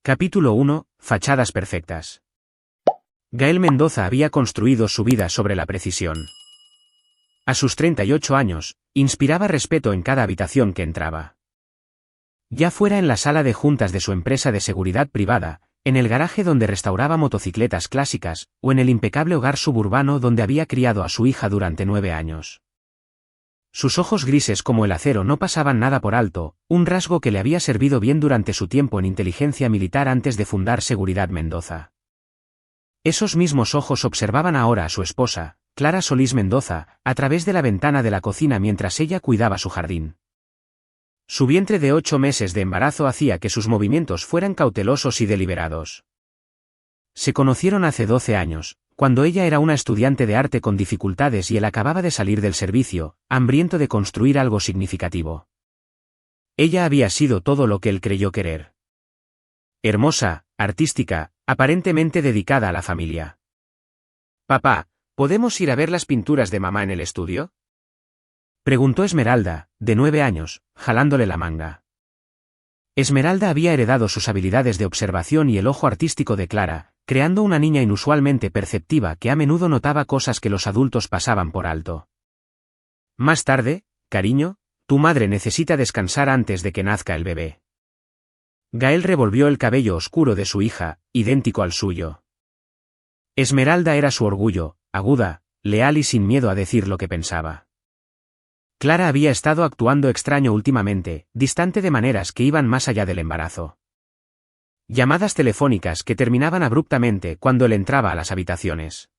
Capítulo 1. Fachadas perfectas. Gael Mendoza había construido su vida sobre la precisión. A sus 38 años, inspiraba respeto en cada habitación que entraba. Ya fuera en la sala de juntas de su empresa de seguridad privada, en el garaje donde restauraba motocicletas clásicas, o en el impecable hogar suburbano donde había criado a su hija durante 9 años. Sus ojos grises como el acero no pasaban nada por alto, un rasgo que le había servido bien durante su tiempo en inteligencia militar antes de fundar Seguridad Mendoza. Esos mismos ojos observaban ahora a su esposa, Clara Solís Mendoza, a través de la ventana de la cocina mientras ella cuidaba su jardín. Su vientre de 8 meses de embarazo hacía que sus movimientos fueran cautelosos y deliberados. Se conocieron hace 12 años, cuando ella era una estudiante de arte con dificultades y él acababa de salir del servicio, hambriento de construir algo significativo. Ella había sido todo lo que él creyó querer. Hermosa, artística, aparentemente dedicada a la familia. «Papá, ¿podemos ir a ver las pinturas de mamá en el estudio?», preguntó Esmeralda, de 9 años, jalándole la manga. Esmeralda había heredado sus habilidades de observación y el ojo artístico de Clara, creando una niña inusualmente perceptiva que a menudo notaba cosas que los adultos pasaban por alto. «Más tarde, cariño, tu madre necesita descansar antes de que nazca el bebé». Gael revolvió el cabello oscuro de su hija, idéntico al suyo. Esmeralda era su orgullo, aguda, leal y sin miedo a decir lo que pensaba. Clara había estado actuando extraño últimamente, distante de maneras que iban más allá del embarazo. Llamadas telefónicas que terminaban abruptamente cuando él entraba a las habitaciones.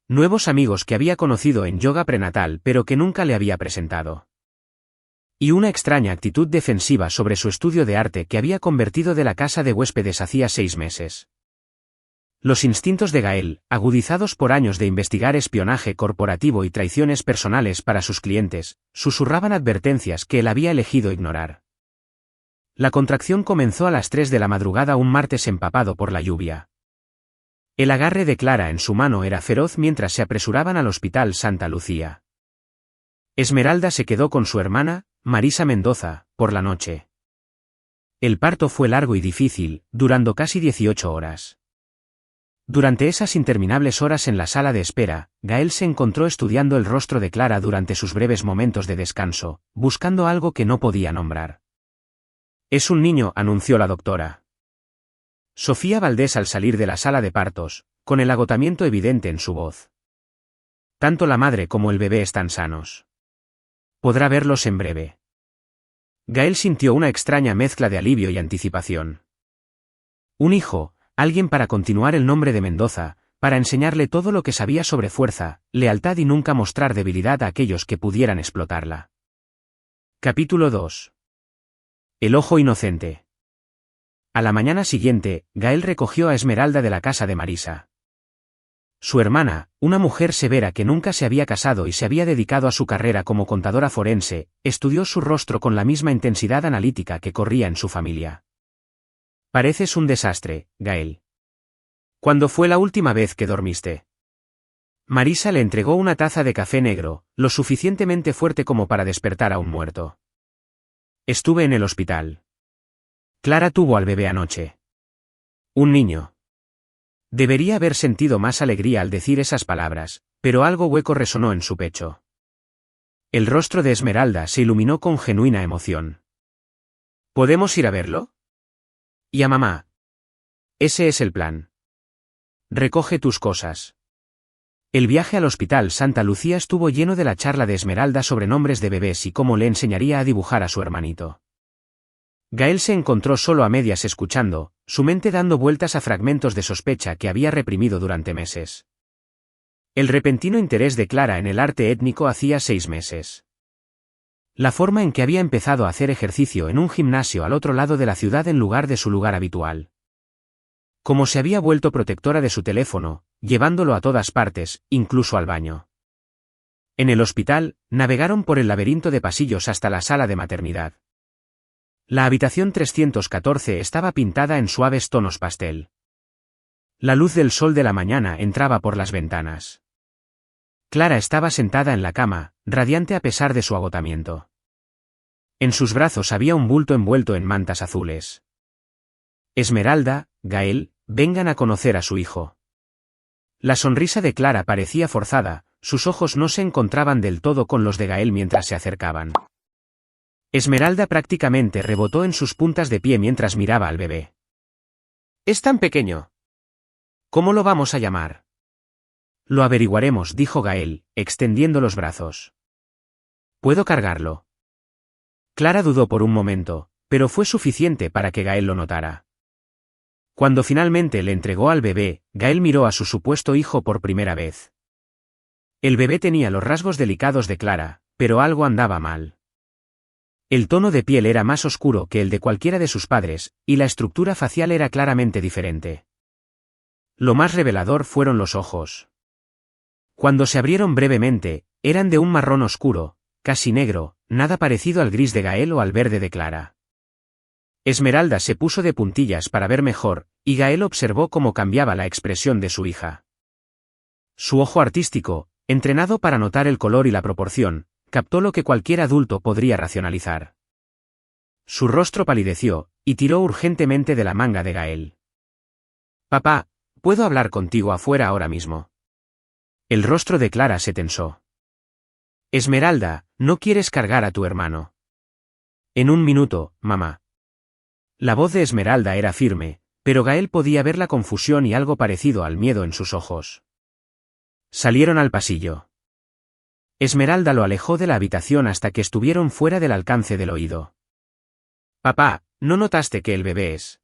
Nuevos amigos que había conocido en yoga prenatal pero que nunca le había presentado. Y una extraña actitud defensiva sobre su estudio de arte que había convertido de la casa de huéspedes hacía 6 meses. Los instintos de Gael, agudizados por años de investigar espionaje corporativo y traiciones personales para sus clientes, susurraban advertencias que él había elegido ignorar. La contracción comenzó a las 3 de la madrugada un martes empapado por la lluvia. El agarre de Clara en su mano era feroz mientras se apresuraban al Hospital Santa Lucía. Esmeralda se quedó con su hermana, Marisa Mendoza, por la noche. El parto fue largo y difícil, durando casi 18 horas. Durante esas interminables horas en la sala de espera, Gael se encontró estudiando el rostro de Clara durante sus breves momentos de descanso, buscando algo que no podía nombrar. «Es un niño», anunció la doctora. Sofía Valdés al salir de la sala de partos, con el agotamiento evidente en su voz. «Tanto la madre como el bebé están sanos. Podrá verlos en breve». Gael sintió una extraña mezcla de alivio y anticipación. Un hijo, alguien para continuar el nombre de Mendoza, para enseñarle todo lo que sabía sobre fuerza, lealtad y nunca mostrar debilidad a aquellos que pudieran explotarla. Capítulo 2. El ojo inocente. A la mañana siguiente, Gael recogió a Esmeralda de la casa de Marisa. Su hermana, una mujer severa que nunca se había casado y se había dedicado a su carrera como contadora forense, estudió su rostro con la misma intensidad analítica que corría en su familia. «Pareces un desastre, Gael. ¿Cuándo fue la última vez que dormiste?». Marisa le entregó una taza de café negro, lo suficientemente fuerte como para despertar a un muerto. «Estuve en el hospital. Clara tuvo al bebé anoche». Un niño. Debería haber sentido más alegría al decir esas palabras, pero algo hueco resonó en su pecho. El rostro de Esmeralda se iluminó con genuina emoción. «¿Podemos ir a verlo?». «¿Y a mamá?». «Ese es el plan. Recoge tus cosas». El viaje al Hospital Santa Lucía estuvo lleno de la charla de Esmeralda sobre nombres de bebés y cómo le enseñaría a dibujar a su hermanito. Gael se encontró solo a medias escuchando, su mente dando vueltas a fragmentos de sospecha que había reprimido durante meses. El repentino interés de Clara en el arte étnico hacía 6 meses. La forma en que había empezado a hacer ejercicio en un gimnasio al otro lado de la ciudad en lugar de su lugar habitual. Cómo se había vuelto protectora de su teléfono, llevándolo a todas partes, incluso al baño. En el hospital, navegaron por el laberinto de pasillos hasta la sala de maternidad. La habitación 314 estaba pintada en suaves tonos pastel. La luz del sol de la mañana entraba por las ventanas. Clara estaba sentada en la cama, radiante a pesar de su agotamiento. En sus brazos había un bulto envuelto en mantas azules. Esmeralda, Gael, vengan a conocer a su hijo. La sonrisa de Clara parecía forzada, sus ojos no se encontraban del todo con los de Gael mientras se acercaban. Esmeralda prácticamente rebotó en sus puntas de pie mientras miraba al bebé. «Es tan pequeño. ¿Cómo lo vamos a llamar?» «Lo averiguaremos», dijo Gael, extendiendo los brazos. «¿Puedo cargarlo?» Clara dudó por un momento, pero fue suficiente para que Gael lo notara. Cuando finalmente le entregó al bebé, Gael miró a su supuesto hijo por primera vez. El bebé tenía los rasgos delicados de Clara, pero algo andaba mal. El tono de piel era más oscuro que el de cualquiera de sus padres, y la estructura facial era claramente diferente. Lo más revelador fueron los ojos. Cuando se abrieron brevemente, eran de un marrón oscuro, casi negro, nada parecido al gris de Gael o al verde de Clara. Esmeralda se puso de puntillas para ver mejor, y Gael observó cómo cambiaba la expresión de su hija. Su ojo artístico, entrenado para notar el color y la proporción, captó lo que cualquier adulto podría racionalizar. Su rostro palideció, y tiró urgentemente de la manga de Gael. «Papá, ¿puedo hablar contigo afuera ahora mismo?» El rostro de Clara se tensó. «Esmeralda, no quieres cargar a tu hermano». «En un minuto, mamá». La voz de Esmeralda era firme, pero Gael podía ver la confusión y algo parecido al miedo en sus ojos. Salieron al pasillo. Esmeralda lo alejó de la habitación hasta que estuvieron fuera del alcance del oído. «Papá, ¿no notaste que el bebé es?»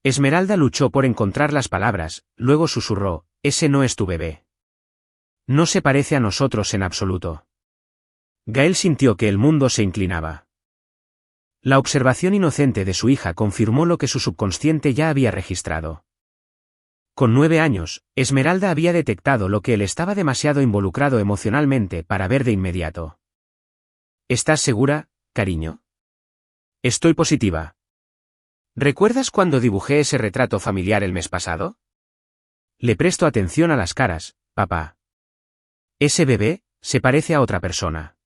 Esmeralda luchó por encontrar las palabras, luego susurró: «Ese no es tu bebé. No se parece a nosotros en absoluto». Gael sintió que el mundo se inclinaba. La observación inocente de su hija confirmó lo que su subconsciente ya había registrado. Con 9 años, Esmeralda había detectado lo que él estaba demasiado involucrado emocionalmente para ver de inmediato. «¿Estás segura, cariño?» «Estoy positiva». «¿Recuerdas cuando dibujé ese retrato familiar el mes pasado?» «Le presto atención a las caras, papá». «Ese bebé se parece a otra persona».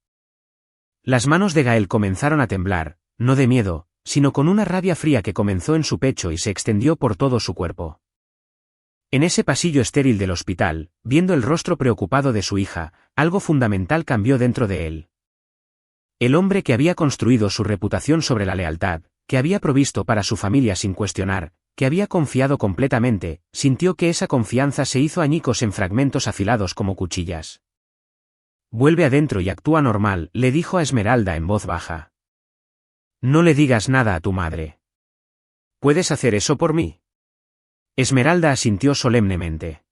Las manos de Gael comenzaron a temblar, no de miedo, sino con una rabia fría que comenzó en su pecho y se extendió por todo su cuerpo. En ese pasillo estéril del hospital, viendo el rostro preocupado de su hija, algo fundamental cambió dentro de él. El hombre que había construido su reputación sobre la lealtad, que había provisto para su familia sin cuestionar, que había confiado completamente, sintió que esa confianza se hizo añicos en fragmentos afilados como cuchillas. «Vuelve adentro y actúa normal», le dijo a Esmeralda en voz baja. «No le digas nada a tu madre». «¿Puedes hacer eso por mí?» Esmeralda asintió solemnemente.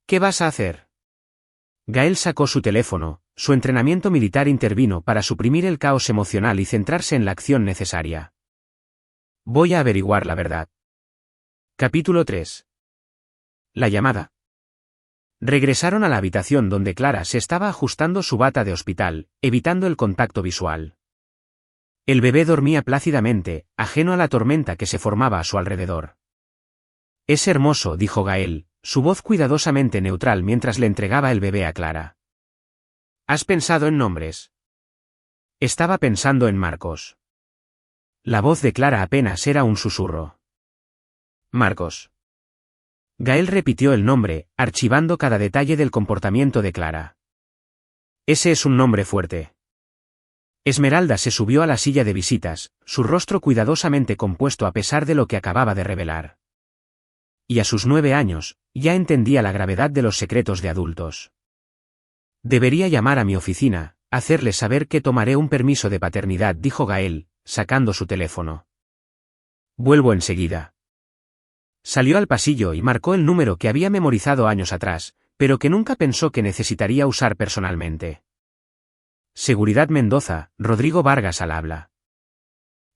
«¿Qué vas a hacer?» Gael sacó su teléfono, su entrenamiento militar intervino para suprimir el caos emocional y centrarse en la acción necesaria. «Voy a averiguar la verdad». Capítulo 3. La llamada. Regresaron a la habitación donde Clara se estaba ajustando su bata de hospital, evitando el contacto visual. El bebé dormía plácidamente, ajeno a la tormenta que se formaba a su alrededor. «Es hermoso», dijo Gael, su voz cuidadosamente neutral mientras le entregaba el bebé a Clara. «¿Has pensado en nombres?» Estaba pensando en Marcos. La voz de Clara apenas era un susurro. «Marcos». Gael repitió el nombre, archivando cada detalle del comportamiento de Clara. «Ese es un nombre fuerte». Esmeralda se subió a la silla de visitas, su rostro cuidadosamente compuesto a pesar de lo que acababa de revelar. Y a sus 9 años, ya entendía la gravedad de los secretos de adultos. «Debería llamar a mi oficina, hacerles saber que tomaré un permiso de paternidad», dijo Gael, sacando su teléfono. «Vuelvo enseguida». Salió al pasillo y marcó el número que había memorizado años atrás, pero que nunca pensó que necesitaría usar personalmente. Seguridad Mendoza, Rodrigo Vargas al habla.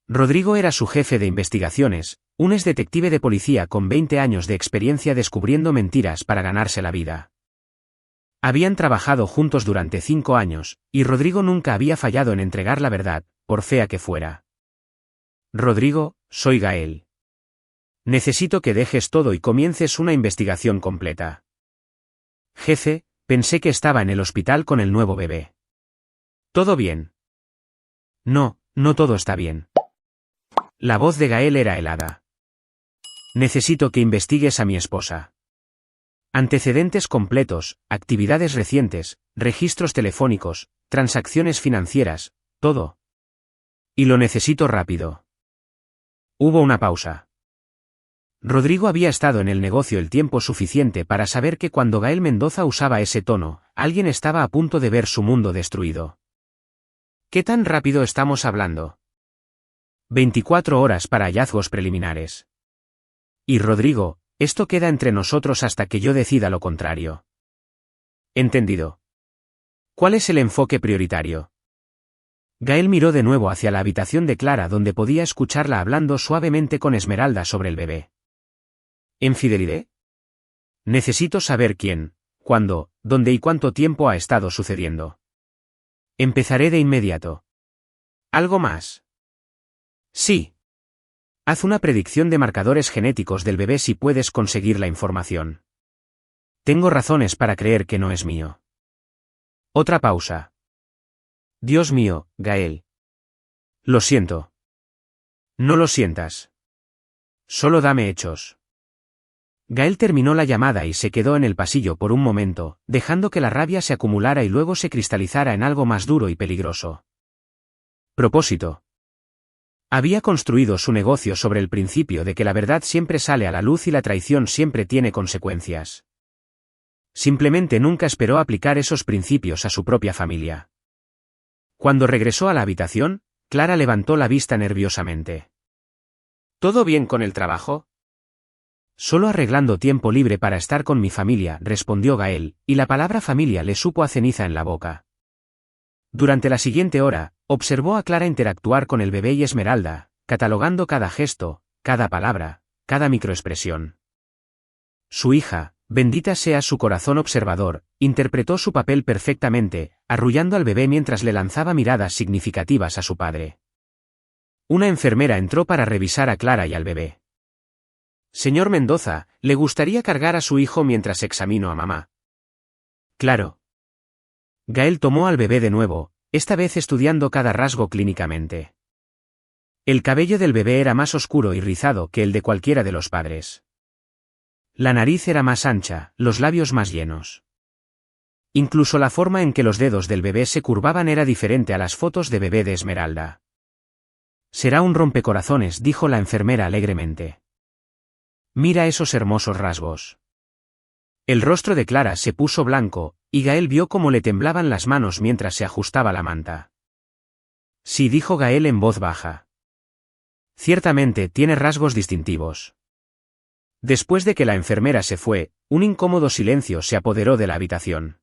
Rodrigo era su jefe de investigaciones, un ex detective de policía con 20 años de experiencia descubriendo mentiras para ganarse la vida. Habían trabajado juntos durante 5 años, y Rodrigo nunca había fallado en entregar la verdad, por fea que fuera. «Rodrigo, soy Gael. Necesito que dejes todo y comiences una investigación completa». «Jefe, pensé que estaba en el hospital con el nuevo bebé». «¿Todo bien?» «No, no todo está bien». La voz de Gael era helada. Necesito que investigues a mi esposa. Antecedentes completos, actividades recientes, registros telefónicos, transacciones financieras, todo. Y lo necesito rápido. Hubo una pausa. Rodrigo había estado en el negocio el tiempo suficiente para saber que cuando Gael Mendoza usaba ese tono, alguien estaba a punto de ver su mundo destruido. ¿Qué tan rápido estamos hablando? 24 horas para hallazgos preliminares. Y Rodrigo, esto queda entre nosotros hasta que yo decida lo contrario. Entendido. ¿Cuál es el enfoque prioritario? Gael miró de nuevo hacia la habitación de Clara donde podía escucharla hablando suavemente con Esmeralda sobre el bebé. ¿Infidelidad? Necesito saber quién, cuándo, dónde y cuánto tiempo ha estado sucediendo. Empezaré de inmediato. ¿Algo más? Sí. Haz una predicción de marcadores genéticos del bebé si puedes conseguir la información. Tengo razones para creer que no es mío. Otra pausa. Dios mío, Gael. Lo siento. No lo sientas. Solo dame hechos. Gael terminó la llamada y se quedó en el pasillo por un momento, dejando que la rabia se acumulara y luego se cristalizara en algo más duro y peligroso. Propósito. Había construido su negocio sobre el principio de que la verdad siempre sale a la luz y la traición siempre tiene consecuencias. Simplemente nunca esperó aplicar esos principios a su propia familia. Cuando regresó a la habitación, Clara levantó la vista nerviosamente. ¿Todo bien con el trabajo? Solo arreglando tiempo libre para estar con mi familia, respondió Gael, y la palabra familia le supo a ceniza en la boca. Durante la siguiente hora, observó a Clara interactuar con el bebé y Esmeralda, catalogando cada gesto, cada palabra, cada microexpresión. Su hija, bendita sea su corazón observador, interpretó su papel perfectamente, arrullando al bebé mientras le lanzaba miradas significativas a su padre. Una enfermera entró para revisar a Clara y al bebé. Señor Mendoza, ¿le gustaría cargar a su hijo mientras examino a mamá? Claro. Gael tomó al bebé de nuevo, esta vez estudiando cada rasgo clínicamente. El cabello del bebé era más oscuro y rizado que el de cualquiera de los padres. La nariz era más ancha, los labios más llenos. Incluso la forma en que los dedos del bebé se curvaban era diferente a las fotos de bebé de Esmeralda. Será un rompecorazones, dijo la enfermera alegremente. Mira esos hermosos rasgos. El rostro de Clara se puso blanco, y Gael vio cómo le temblaban las manos mientras se ajustaba la manta. Sí, dijo Gael en voz baja. Ciertamente tiene rasgos distintivos. Después de que la enfermera se fue, un incómodo silencio se apoderó de la habitación.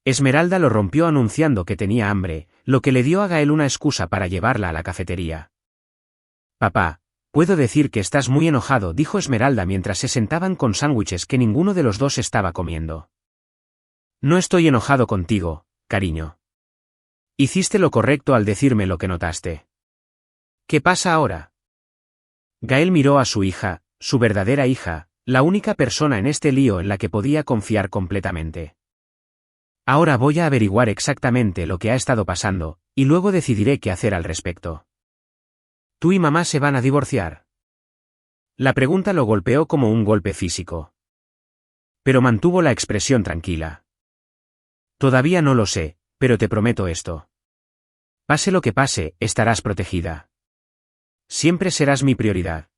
Esmeralda lo rompió anunciando que tenía hambre, lo que le dio a Gael una excusa para llevarla a la cafetería. Papá, puedo decir que estás muy enojado, dijo Esmeralda mientras se sentaban con sándwiches que ninguno de los dos estaba comiendo. No estoy enojado contigo, cariño. Hiciste lo correcto al decirme lo que notaste. ¿Qué pasa ahora? Gael miró a su hija, su verdadera hija, la única persona en este lío en la que podía confiar completamente. Ahora voy a averiguar exactamente lo que ha estado pasando, y luego decidiré qué hacer al respecto. ¿Tú y mamá se van a divorciar? La pregunta lo golpeó como un golpe físico. Pero mantuvo la expresión tranquila. Todavía no lo sé, pero te prometo esto. Pase lo que pase, estarás protegida. Siempre serás mi prioridad.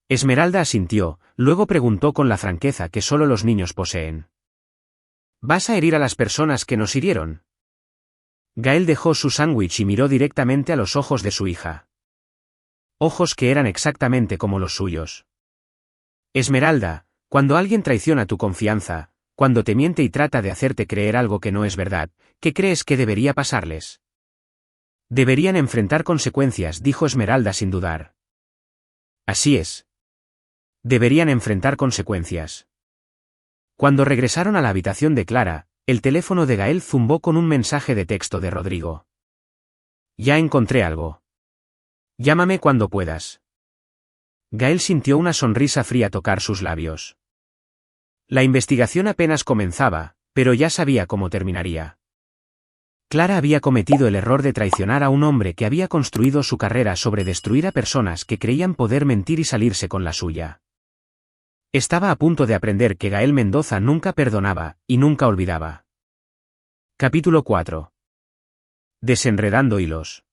Esmeralda asintió, luego preguntó con la franqueza que solo los niños poseen. ¿Vas a herir a las personas que nos hirieron? Gael dejó su sándwich y miró directamente a los ojos de su hija. Ojos que eran exactamente como los suyos. Esmeralda, cuando alguien traiciona tu confianza, cuando te miente y trata de hacerte creer algo que no es verdad, ¿qué crees que debería pasarles? Deberían enfrentar consecuencias, dijo Esmeralda sin dudar. Así es. Deberían enfrentar consecuencias. Cuando regresaron a la habitación de Clara, el teléfono de Gael zumbó con un mensaje de texto de Rodrigo. Ya encontré algo. Llámame cuando puedas. Gael sintió una sonrisa fría tocar sus labios. La investigación apenas comenzaba, pero ya sabía cómo terminaría. Clara había cometido el error de traicionar a un hombre que había construido su carrera sobre destruir a personas que creían poder mentir y salirse con la suya. Estaba a punto de aprender que Gael Mendoza nunca perdonaba, y nunca olvidaba. Capítulo 4. Desenredando hilos.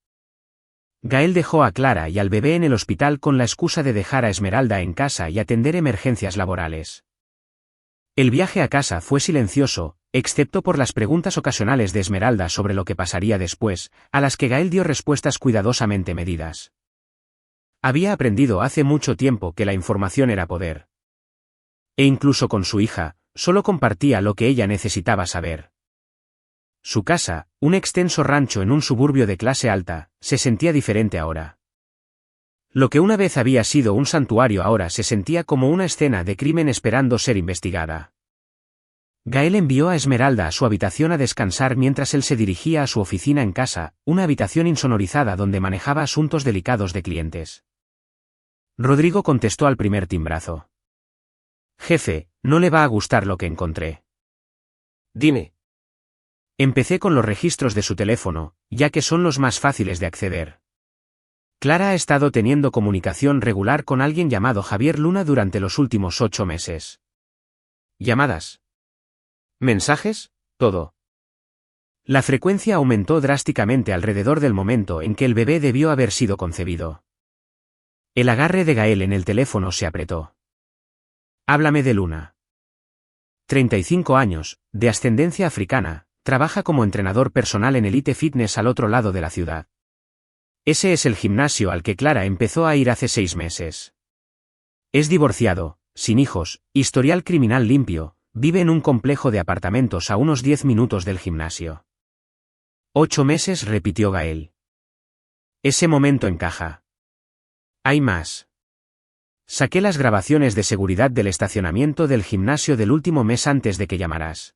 Gael dejó a Clara y al bebé en el hospital con la excusa de dejar a Esmeralda en casa y atender emergencias laborales. El viaje a casa fue silencioso, excepto por las preguntas ocasionales de Esmeralda sobre lo que pasaría después, a las que Gael dio respuestas cuidadosamente medidas. Había aprendido hace mucho tiempo que la información era poder. E incluso con su hija, solo compartía lo que ella necesitaba saber. Su casa, un extenso rancho en un suburbio de clase alta, se sentía diferente ahora. Lo que una vez había sido un santuario ahora se sentía como una escena de crimen esperando ser investigada. Gael envió a Esmeralda a su habitación a descansar mientras él se dirigía a su oficina en casa, una habitación insonorizada donde manejaba asuntos delicados de clientes. Rodrigo contestó al primer timbrazo. Jefe, no le va a gustar lo que encontré. Dime. Empecé con los registros de su teléfono, ya que son los más fáciles de acceder. Clara ha estado teniendo comunicación regular con alguien llamado Javier Luna durante los últimos 8 meses. ¿Llamadas? ¿Mensajes? Todo. La frecuencia aumentó drásticamente alrededor del momento en que el bebé debió haber sido concebido. El agarre de Gael en el teléfono se apretó. Háblame de Luna. 35 años, de ascendencia africana, trabaja como entrenador personal en Elite Fitness al otro lado de la ciudad. Ese es el gimnasio al que Clara empezó a ir hace 6 meses. Es divorciado, sin hijos, historial criminal limpio, vive en un complejo de apartamentos a unos 10 minutos del gimnasio. 8 meses, repitió Gael. Ese momento encaja. Hay más. Saqué las grabaciones de seguridad del estacionamiento del gimnasio del último mes antes de que llamaras.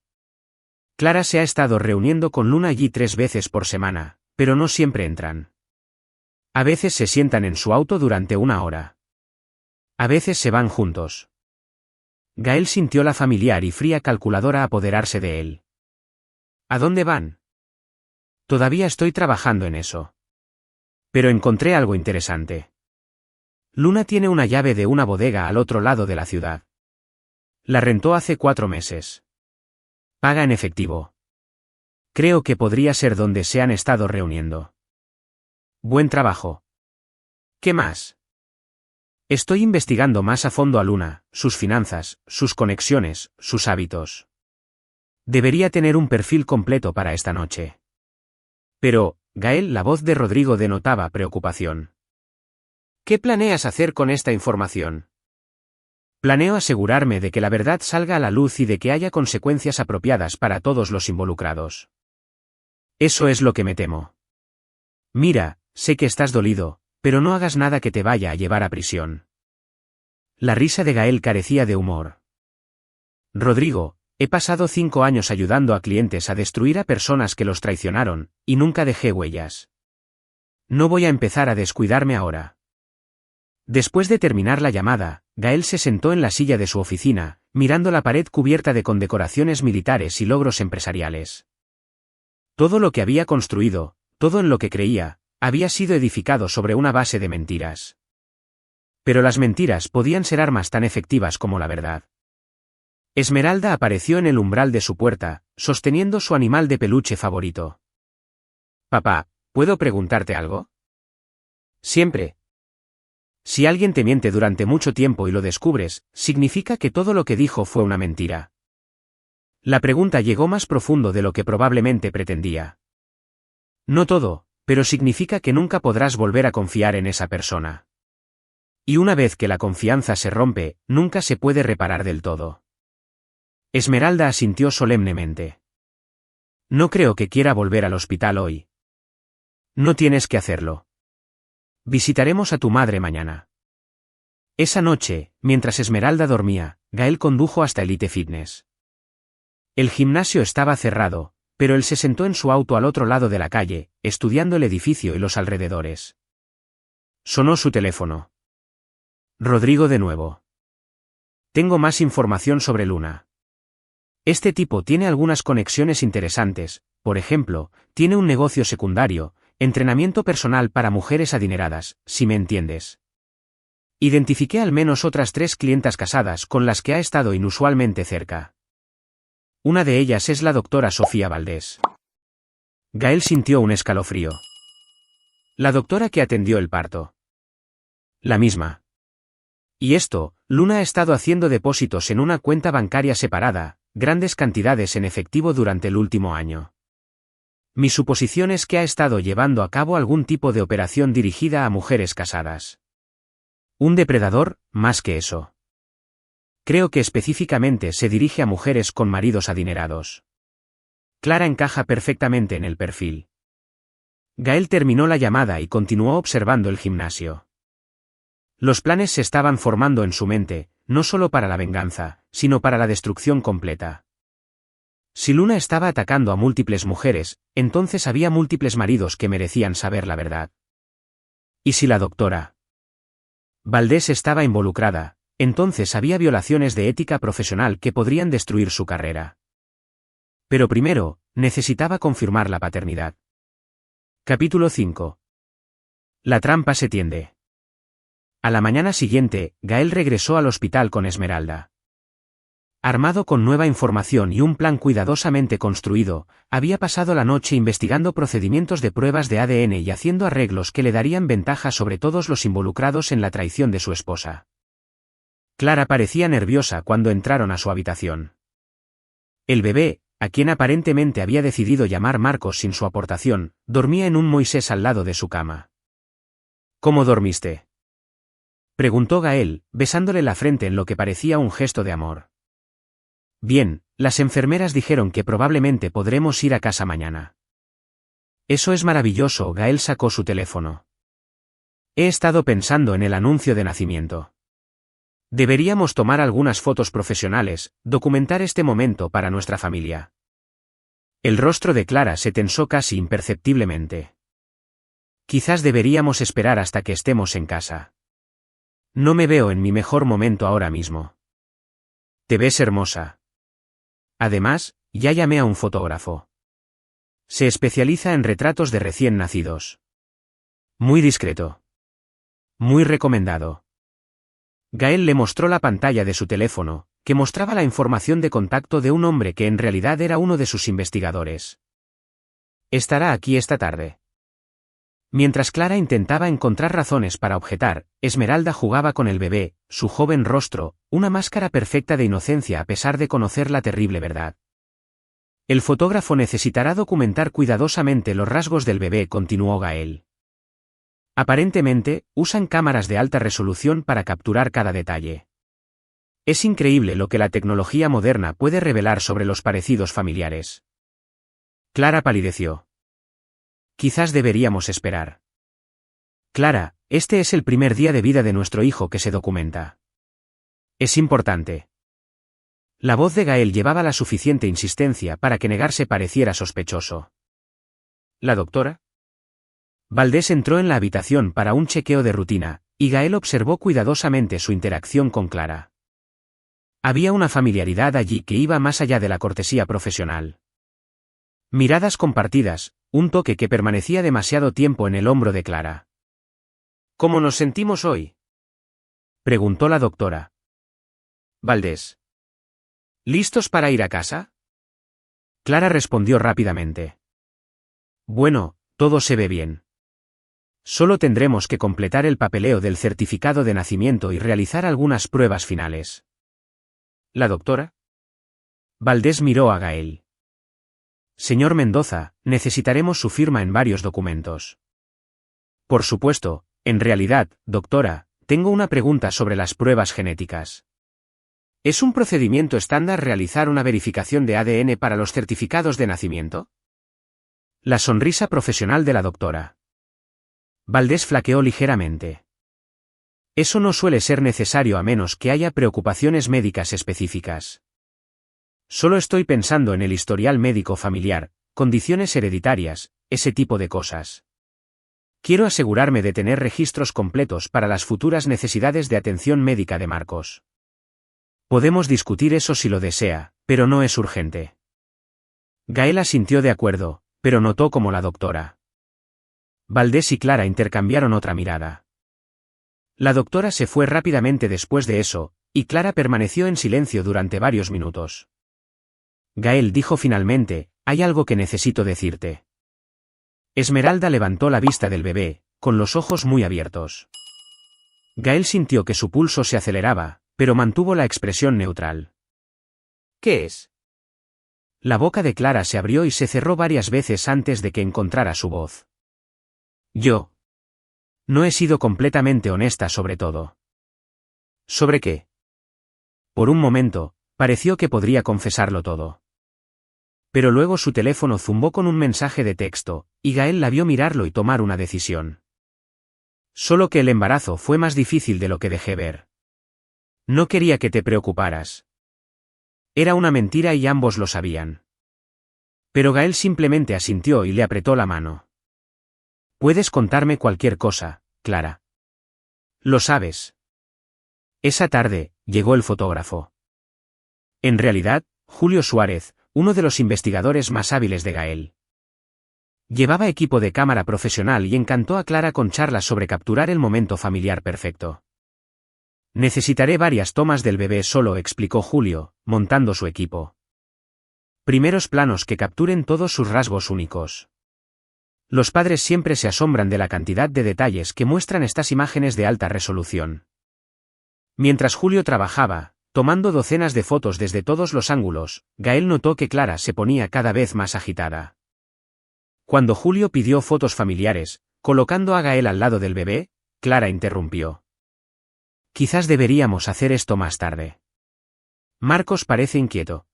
Clara se ha estado reuniendo con Luna allí 3 veces por semana, pero no siempre entran. A veces se sientan en su auto durante 1 hora. A veces se van juntos. Gael sintió la familiar y fría calculadora apoderarse de él. ¿A dónde van? Todavía estoy trabajando en eso. Pero encontré algo interesante. Luna tiene una llave de una bodega al otro lado de la ciudad. La rentó hace 4 meses. Paga en efectivo. Creo que podría ser donde se han estado reuniendo. Buen trabajo. ¿Qué más? Estoy investigando más a fondo a Luna, sus finanzas, sus conexiones, sus hábitos. Debería tener un perfil completo para esta noche. Pero, Gael, la voz de Rodrigo denotaba preocupación. ¿Qué planeas hacer con esta información? Planeo asegurarme de que la verdad salga a la luz y de que haya consecuencias apropiadas para todos los involucrados. Eso es lo que me temo. Mira, sé que estás dolido, pero no hagas nada que te vaya a llevar a prisión. La risa de Gael carecía de humor. Rodrigo, he pasado 5 años ayudando a clientes a destruir a personas que los traicionaron, y nunca dejé huellas. No voy a empezar a descuidarme ahora. Después de terminar la llamada, Gael se sentó en la silla de su oficina, mirando la pared cubierta de condecoraciones militares y logros empresariales. Todo lo que había construido, todo en lo que creía, había sido edificado sobre una base de mentiras. Pero las mentiras podían ser armas tan efectivas como la verdad. Esmeralda apareció en el umbral de su puerta, sosteniendo su animal de peluche favorito. Papá, ¿puedo preguntarte algo? Siempre. Si alguien te miente durante mucho tiempo y lo descubres, significa que todo lo que dijo fue una mentira. La pregunta llegó más profundo de lo que probablemente pretendía. No todo, pero significa que nunca podrás volver a confiar en esa persona. Y una vez que la confianza se rompe, nunca se puede reparar del todo. Esmeralda asintió solemnemente. No creo que quiera volver al hospital hoy. No tienes que hacerlo. Visitaremos a tu madre mañana. Esa noche, mientras Esmeralda dormía, Gael condujo hasta Elite Fitness. El gimnasio estaba cerrado, pero él se sentó en su auto al otro lado de la calle, estudiando el edificio y los alrededores. Sonó su teléfono. Rodrigo de nuevo. Tengo más información sobre Luna. Este tipo tiene algunas conexiones interesantes, por ejemplo, tiene un negocio secundario, entrenamiento personal para mujeres adineradas, si me entiendes. Identifiqué al menos otras 3 clientas casadas con las que ha estado inusualmente cerca. Una de ellas es la doctora Sofía Valdés. Gael sintió un escalofrío. La doctora que atendió el parto. La misma. Y esto, Luna ha estado haciendo depósitos en una cuenta bancaria separada, grandes cantidades en efectivo durante el último año. Mi suposición es que ha estado llevando a cabo algún tipo de operación dirigida a mujeres casadas. Un depredador, más que eso. Creo que específicamente se dirige a mujeres con maridos adinerados. Clara encaja perfectamente en el perfil. Gael terminó la llamada y continuó observando el gimnasio. Los planes se estaban formando en su mente, no solo para la venganza, sino para la destrucción completa. Si Luna estaba atacando a múltiples mujeres, entonces había múltiples maridos que merecían saber la verdad. ¿Y si la doctora Valdés estaba involucrada, entonces había violaciones de ética profesional que podrían destruir su carrera? Pero primero, necesitaba confirmar la paternidad. Capítulo 5. La trampa se tiende. A la mañana siguiente, Gael regresó al hospital con Esmeralda. Armado con nueva información y un plan cuidadosamente construido, había pasado la noche investigando procedimientos de pruebas de ADN y haciendo arreglos que le darían ventaja sobre todos los involucrados en la traición de su esposa. Clara parecía nerviosa cuando entraron a su habitación. El bebé, a quien aparentemente había decidido llamar Marcos sin su aportación, dormía en un Moisés al lado de su cama. ¿Cómo dormiste?, preguntó Gael, besándole la frente en lo que parecía un gesto de amor. Bien, las enfermeras dijeron que probablemente podremos ir a casa mañana. Eso es maravilloso. Gael sacó su teléfono. He estado pensando en el anuncio de nacimiento. Deberíamos tomar algunas fotos profesionales, documentar este momento para nuestra familia. El rostro de Clara se tensó casi imperceptiblemente. Quizás deberíamos esperar hasta que estemos en casa. No me veo en mi mejor momento ahora mismo. Te ves hermosa. Además, ya llamé a un fotógrafo. Se especializa en retratos de recién nacidos. Muy discreto. Muy recomendado. Gael le mostró la pantalla de su teléfono, que mostraba la información de contacto de un hombre que en realidad era uno de sus investigadores. Estará aquí esta tarde. Mientras Clara intentaba encontrar razones para objetar, Esmeralda jugaba con el bebé, su joven rostro, una máscara perfecta de inocencia a pesar de conocer la terrible verdad. El fotógrafo necesitará documentar cuidadosamente los rasgos del bebé, continuó Gael. Aparentemente, usan cámaras de alta resolución para capturar cada detalle. Es increíble lo que la tecnología moderna puede revelar sobre los parecidos familiares. Clara palideció. Quizás deberíamos esperar. Clara, este es el primer día de vida de nuestro hijo que se documenta. Es importante. La voz de Gael llevaba la suficiente insistencia para que negarse pareciera sospechoso. ¿La doctora? Valdés entró en la habitación para un chequeo de rutina, y Gael observó cuidadosamente su interacción con Clara. Había una familiaridad allí que iba más allá de la cortesía profesional. Miradas compartidas, un toque que permanecía demasiado tiempo en el hombro de Clara. ¿Cómo nos sentimos hoy?, preguntó la doctora. Valdés. ¿Listos para ir a casa? Clara respondió rápidamente. Bueno, todo se ve bien. Solo tendremos que completar el papeleo del certificado de nacimiento y realizar algunas pruebas finales. ¿La doctora? Valdés miró a Gael. Señor Mendoza, necesitaremos su firma en varios documentos. Por supuesto, en realidad, doctora, tengo una pregunta sobre las pruebas genéticas. ¿Es un procedimiento estándar realizar una verificación de ADN para los certificados de nacimiento? La sonrisa profesional de la doctora. Valdés flaqueó ligeramente. Eso no suele ser necesario a menos que haya preocupaciones médicas específicas. Solo estoy pensando en el historial médico familiar, condiciones hereditarias, ese tipo de cosas. Quiero asegurarme de tener registros completos para las futuras necesidades de atención médica de Marcos. Podemos discutir eso si lo desea, pero no es urgente. Gael asintió de acuerdo, pero notó cómo la doctora Valdés y Clara intercambiaron otra mirada. La doctora se fue rápidamente después de eso, y Clara permaneció en silencio durante varios minutos. Gael dijo finalmente, «Hay algo que necesito decirte». Esmeralda levantó la vista del bebé, con los ojos muy abiertos. Gael sintió que su pulso se aceleraba, pero mantuvo la expresión neutral. ¿Qué es? La boca de Clara se abrió y se cerró varias veces antes de que encontrara su voz. Yo no he sido completamente honesta sobre todo. ¿Sobre qué? Por un momento, pareció que podría confesarlo todo. Pero luego su teléfono zumbó con un mensaje de texto, y Gael la vio mirarlo y tomar una decisión. Solo que el embarazo fue más difícil de lo que dejé ver. No quería que te preocuparas. Era una mentira y ambos lo sabían. Pero Gael simplemente asintió y le apretó la mano. Puedes contarme cualquier cosa, Clara. Lo sabes. Esa tarde, llegó el fotógrafo. En realidad, Julio Suárez, uno de los investigadores más hábiles de Gael. Llevaba equipo de cámara profesional y encantó a Clara con charlas sobre capturar el momento familiar perfecto. Necesitaré varias tomas del bebé solo, explicó Julio, montando su equipo. Primeros planos que capturen todos sus rasgos únicos. Los padres siempre se asombran de la cantidad de detalles que muestran estas imágenes de alta resolución. Mientras Julio trabajaba, tomando docenas de fotos desde todos los ángulos, Gael notó que Clara se ponía cada vez más agitada. Cuando Julio pidió fotos familiares, colocando a Gael al lado del bebé, Clara interrumpió. Quizás deberíamos hacer esto más tarde. Marcos parece inquieto.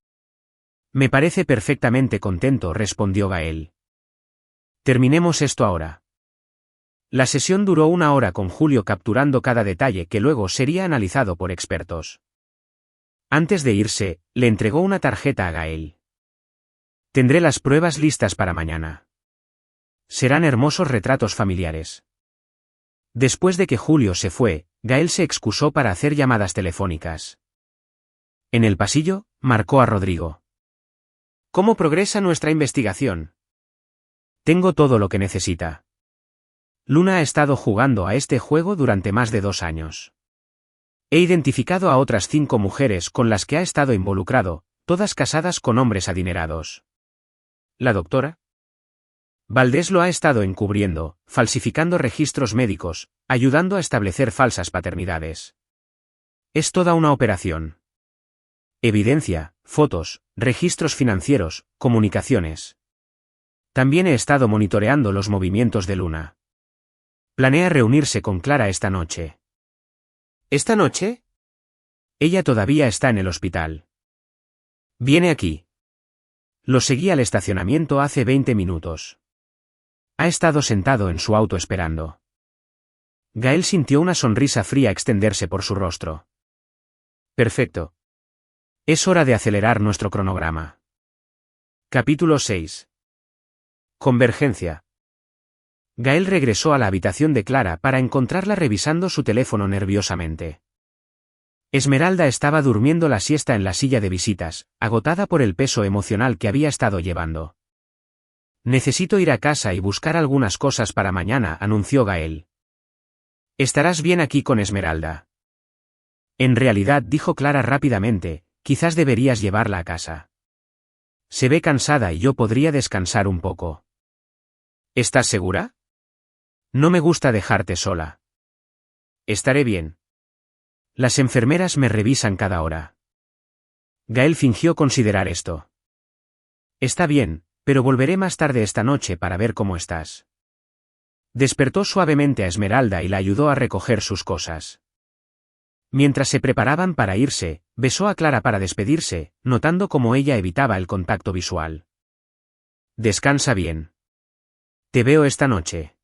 Me parece perfectamente contento, respondió Gael. Terminemos esto ahora. La sesión duró 1 hora con Julio capturando cada detalle que luego sería analizado por expertos. Antes de irse, le entregó una tarjeta a Gael. Tendré las pruebas listas para mañana. Serán hermosos retratos familiares. Después de que Julio se fue, Gael se excusó para hacer llamadas telefónicas. En el pasillo, marcó a Rodrigo. ¿Cómo progresa nuestra investigación? Tengo todo lo que necesita. Luna ha estado jugando a este juego durante más de 2 años. He identificado a otras 5 mujeres con las que ha estado involucrado, todas casadas con hombres adinerados. ¿La doctora Valdés lo ha estado encubriendo, falsificando registros médicos, ayudando a establecer falsas paternidades? Es toda una operación. Evidencia, fotos, registros financieros, comunicaciones. También he estado monitoreando los movimientos de Luna. Planea reunirse con Clara esta noche. ¿Esta noche? Ella todavía está en el hospital. Viene aquí. Lo seguí al estacionamiento hace 20 minutos. Ha estado sentado en su auto esperando. Gael sintió una sonrisa fría extenderse por su rostro. Perfecto. Es hora de acelerar nuestro cronograma. Capítulo 6. Convergencia. Gael regresó a la habitación de Clara para encontrarla revisando su teléfono nerviosamente. Esmeralda estaba durmiendo la siesta en la silla de visitas, agotada por el peso emocional que había estado llevando. Necesito ir a casa y buscar algunas cosas para mañana, anunció Gael. Estarás bien aquí con Esmeralda. En realidad, dijo Clara rápidamente, quizás deberías llevarla a casa. Se ve cansada y yo podría descansar un poco. ¿Estás segura? No me gusta dejarte sola. Estaré bien. Las enfermeras me revisan cada hora. Gael fingió considerar esto. Está bien, pero volveré más tarde esta noche para ver cómo estás. Despertó suavemente a Esmeralda y la ayudó a recoger sus cosas. Mientras se preparaban para irse, besó a Clara para despedirse, notando cómo ella evitaba el contacto visual. Descansa bien. Te veo esta noche.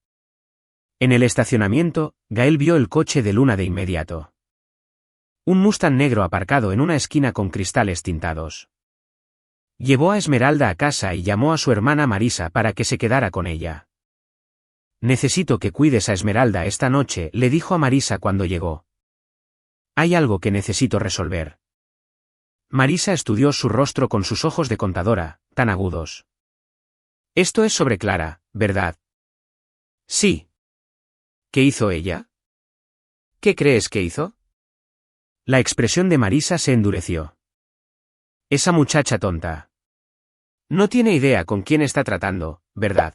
En el estacionamiento, Gael vio el coche de Luna de inmediato. Un Mustang negro aparcado en una esquina con cristales tintados. Llevó a Esmeralda a casa y llamó a su hermana Marisa para que se quedara con ella. Necesito que cuides a Esmeralda esta noche, le dijo a Marisa cuando llegó. Hay algo que necesito resolver. Marisa estudió su rostro con sus ojos de contadora, tan agudos. Esto es sobre Clara, ¿verdad? Sí. ¿Qué hizo ella? ¿Qué crees que hizo? La expresión de Marisa se endureció. Esa muchacha tonta. No tiene idea con quién está tratando, ¿verdad?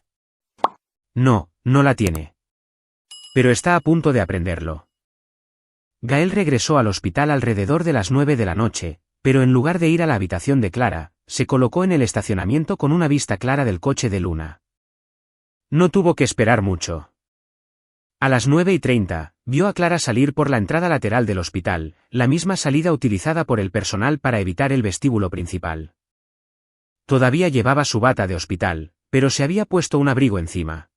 No, no la tiene. Pero está a punto de aprenderlo. Gael regresó al hospital alrededor de las 9 de la noche, pero en lugar de ir a la habitación de Clara, se colocó en el estacionamiento con una vista clara del coche de Luna. No tuvo que esperar mucho. A las 9:30, vio a Clara salir por la entrada lateral del hospital, la misma salida utilizada por el personal para evitar el vestíbulo principal. Todavía llevaba su bata de hospital, pero se había puesto un abrigo encima.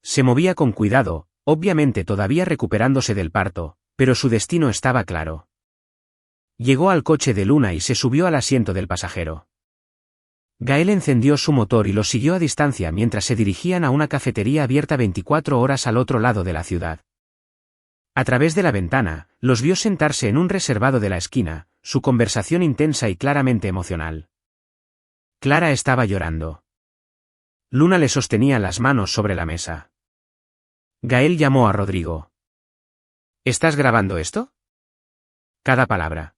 Se movía con cuidado, obviamente todavía recuperándose del parto, pero su destino estaba claro. Llegó al coche de Luna y se subió al asiento del pasajero. Gael encendió su motor y lo siguió a distancia mientras se dirigían a una cafetería abierta 24 horas al otro lado de la ciudad. A través de la ventana, los vio sentarse en un reservado de la esquina, su conversación intensa y claramente emocional. Clara estaba llorando. Luna le sostenía las manos sobre la mesa. Gael llamó a Rodrigo. ¿Estás grabando esto? Cada palabra.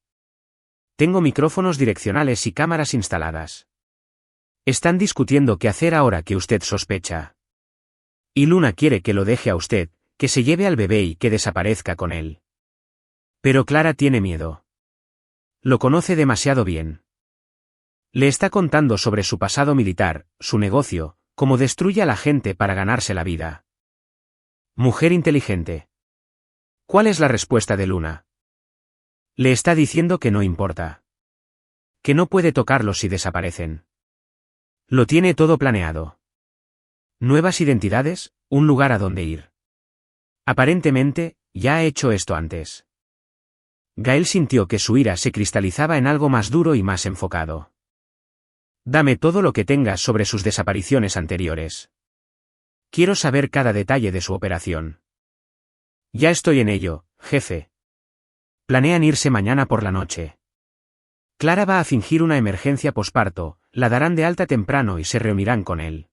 Tengo micrófonos direccionales y cámaras instaladas. Están discutiendo qué hacer ahora que usted sospecha. Y Luna quiere que lo deje a usted, que se lleve al bebé y que desaparezca con él. Pero Clara tiene miedo. Lo conoce demasiado bien. Le está contando sobre su pasado militar, su negocio, cómo destruye a la gente para ganarse la vida. Mujer inteligente. ¿Cuál es la respuesta de Luna? Le está diciendo que no importa. Que no puede tocarlos si desaparecen. Lo tiene todo planeado. Nuevas identidades, un lugar a donde ir. Aparentemente, ya ha hecho esto antes. Gael sintió que su ira se cristalizaba en algo más duro y más enfocado. Dame todo lo que tengas sobre sus desapariciones anteriores. Quiero saber cada detalle de su operación. Ya estoy en ello, jefe. Planean irse mañana por la noche. Clara va a fingir una emergencia posparto, la darán de alta temprano y se reunirán con él.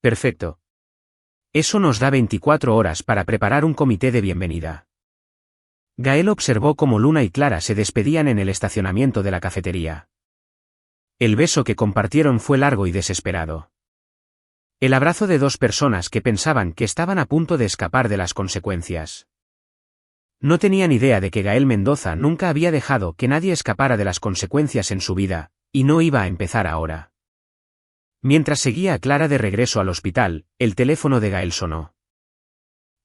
Perfecto. Eso nos da 24 horas para preparar un comité de bienvenida. Gael observó cómo Luna y Clara se despedían en el estacionamiento de la cafetería. El beso que compartieron fue largo y desesperado. El abrazo de dos personas que pensaban que estaban a punto de escapar de las consecuencias. No tenían idea de que Gael Mendoza nunca había dejado que nadie escapara de las consecuencias en su vida, y no iba a empezar ahora. Mientras seguía a Clara de regreso al hospital, el teléfono de Gael sonó.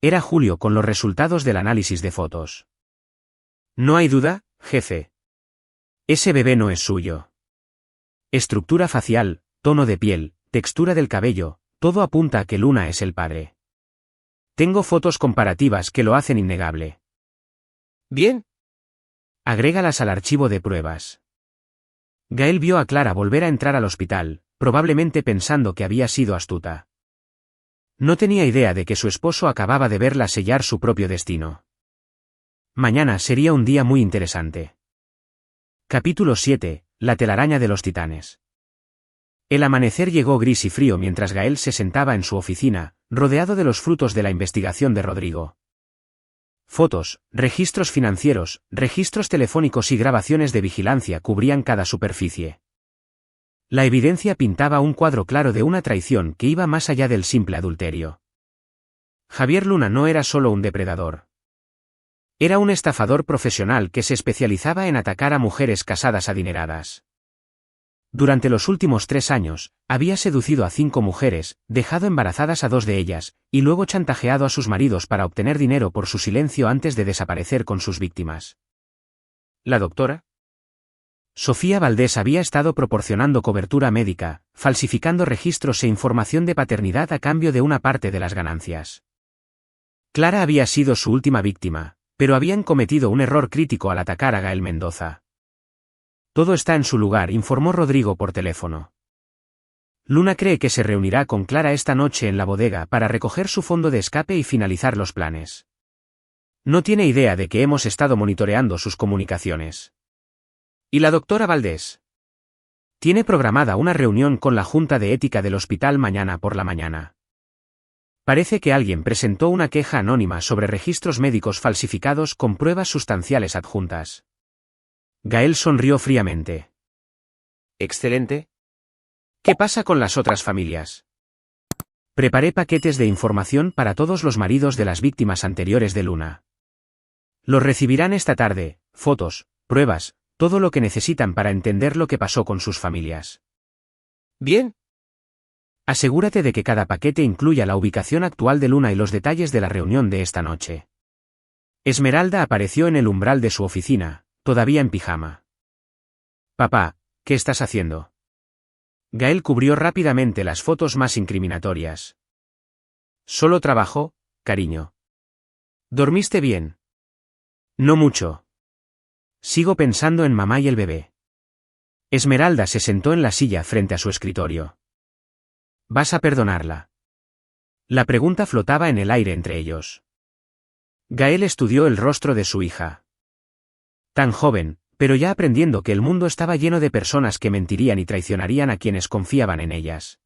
Era Julio con los resultados del análisis de fotos. No hay duda, jefe. Ese bebé no es suyo. Estructura facial, tono de piel, textura del cabello, todo apunta a que Luna es el padre. Tengo fotos comparativas que lo hacen innegable. Bien. Agrégalas al archivo de pruebas. Gael vio a Clara volver a entrar al hospital, probablemente pensando que había sido astuta. No tenía idea de que su esposo acababa de verla sellar su propio destino. Mañana sería un día muy interesante. Capítulo 7. La telaraña de los titanes. El amanecer llegó gris y frío mientras Gael se sentaba en su oficina, rodeado de los frutos de la investigación de Rodrigo. Fotos, registros financieros, registros telefónicos y grabaciones de vigilancia cubrían cada superficie. La evidencia pintaba un cuadro claro de una traición que iba más allá del simple adulterio. Javier Luna no era solo un depredador. Era un estafador profesional que se especializaba en atacar a mujeres casadas adineradas. Durante los últimos 3 años, había seducido a 5 mujeres, dejado embarazadas a 2 de ellas, y luego chantajeado a sus maridos para obtener dinero por su silencio antes de desaparecer con sus víctimas. ¿La doctora? Sofía Valdés había estado proporcionando cobertura médica, falsificando registros e información de paternidad a cambio de una parte de las ganancias. Clara había sido su última víctima, pero habían cometido un error crítico al atacar a Gael Mendoza. Todo está en su lugar, informó Rodrigo por teléfono. Luna cree que se reunirá con Clara esta noche en la bodega para recoger su fondo de escape y finalizar los planes. No tiene idea de que hemos estado monitoreando sus comunicaciones. ¿Y la doctora Valdés? Tiene programada una reunión con la Junta de Ética del hospital mañana por la mañana. Parece que alguien presentó una queja anónima sobre registros médicos falsificados con pruebas sustanciales adjuntas. Gael sonrió fríamente. Excelente. ¿Qué pasa con las otras familias? Preparé paquetes de información para todos los maridos de las víctimas anteriores de Luna. Los recibirán esta tarde, fotos, pruebas, todo lo que necesitan para entender lo que pasó con sus familias. Bien. Asegúrate de que cada paquete incluya la ubicación actual de Luna y los detalles de la reunión de esta noche. Esmeralda apareció en el umbral de su oficina, todavía en pijama. Papá, ¿qué estás haciendo? Gael cubrió rápidamente las fotos más incriminatorias. Solo trabajo, cariño. ¿Dormiste bien? No mucho. Sigo pensando en mamá y el bebé. Esmeralda se sentó en la silla frente a su escritorio. ¿Vas a perdonarla? La pregunta flotaba en el aire entre ellos. Gael estudió el rostro de su hija. Tan joven, pero ya aprendiendo que el mundo estaba lleno de personas que mentirían y traicionarían a quienes confiaban en ellas.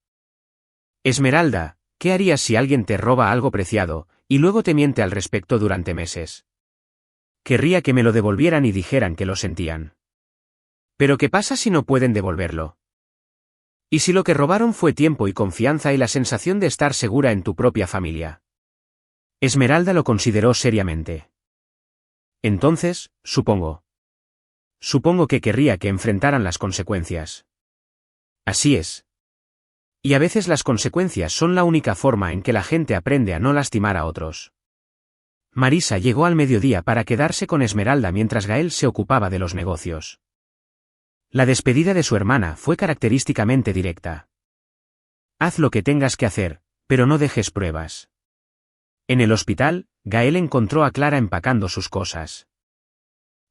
Esmeralda, ¿qué harías si alguien te roba algo preciado, y luego te miente al respecto durante meses? Querría que me lo devolvieran y dijeran que lo sentían. ¿Pero qué pasa si no pueden devolverlo? ¿Y si lo que robaron fue tiempo y confianza y la sensación de estar segura en tu propia familia? Esmeralda lo consideró seriamente. Entonces, supongo que querría que enfrentaran las consecuencias. Así es. Y a veces las consecuencias son la única forma en que la gente aprende a no lastimar a otros. Marisa llegó al mediodía para quedarse con Esmeralda mientras Gael se ocupaba de los negocios. La despedida de su hermana fue característicamente directa. Haz lo que tengas que hacer, pero no dejes pruebas. En el hospital, Gael encontró a Clara empacando sus cosas.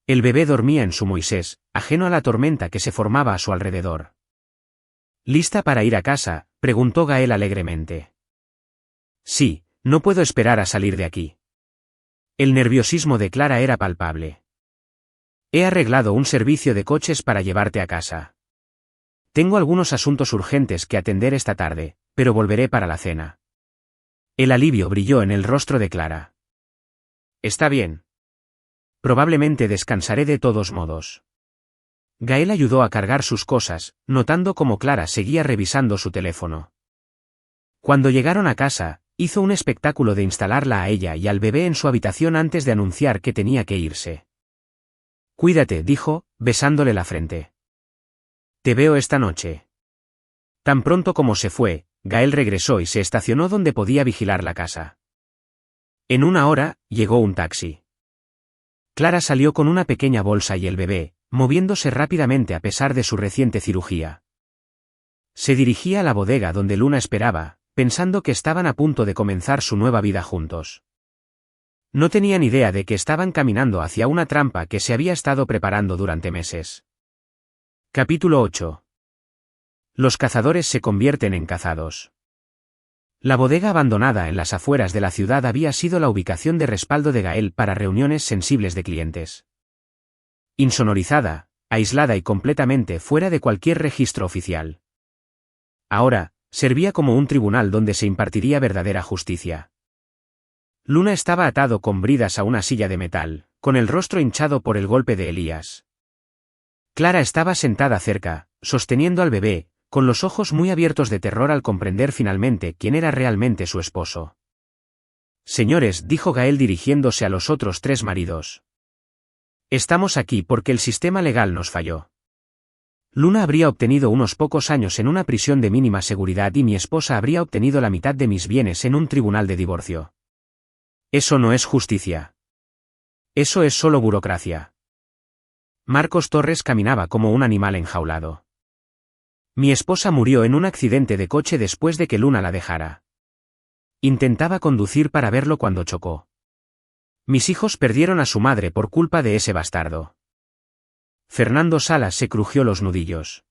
El bebé dormía en su Moisés, ajeno a la tormenta que se formaba a su alrededor. ¿Lista para ir a casa?, preguntó Gael alegremente. Sí, no puedo esperar a salir de aquí. El nerviosismo de Clara era palpable. He arreglado un servicio de coches para llevarte a casa. Tengo algunos asuntos urgentes que atender esta tarde, pero volveré para la cena. El alivio brilló en el rostro de Clara. Está bien. Probablemente descansaré de todos modos. Gael ayudó a cargar sus cosas, notando cómo Clara seguía revisando su teléfono. Cuando llegaron a casa, hizo un espectáculo de instalarla a ella y al bebé en su habitación antes de anunciar que tenía que irse. Cuídate, dijo, besándole la frente. Te veo esta noche. Tan pronto como se fue, Gael regresó y se estacionó donde podía vigilar la casa. En una hora, llegó un taxi. Clara salió con una pequeña bolsa y el bebé, moviéndose rápidamente a pesar de su reciente cirugía. Se dirigía a la bodega donde Luna esperaba, pensando que estaban a punto de comenzar su nueva vida juntos. No tenían idea de que estaban caminando hacia una trampa que se había estado preparando durante meses. Capítulo 8. Los cazadores se convierten en cazados. La bodega abandonada en las afueras de la ciudad había sido la ubicación de respaldo de Gael para reuniones sensibles de clientes. Insonorizada, aislada y completamente fuera de cualquier registro oficial. Ahora, servía como un tribunal donde se impartiría verdadera justicia. Luna estaba atado con bridas a una silla de metal, con el rostro hinchado por el golpe de Elías. Clara estaba sentada cerca, sosteniendo al bebé, con los ojos muy abiertos de terror al comprender finalmente quién era realmente su esposo. Señores, dijo Gael dirigiéndose a los otros tres maridos. Estamos aquí porque el sistema legal nos falló. Luna habría obtenido unos pocos años en una prisión de mínima seguridad y mi esposa habría obtenido la mitad de mis bienes en un tribunal de divorcio. Eso no es justicia. Eso es solo burocracia. Marcos Torres caminaba como un animal enjaulado. Mi esposa murió en un accidente de coche después de que Luna la dejara. Intentaba conducir para verlo cuando chocó. Mis hijos perdieron a su madre por culpa de ese bastardo. Fernando Salas se crujió los nudillos.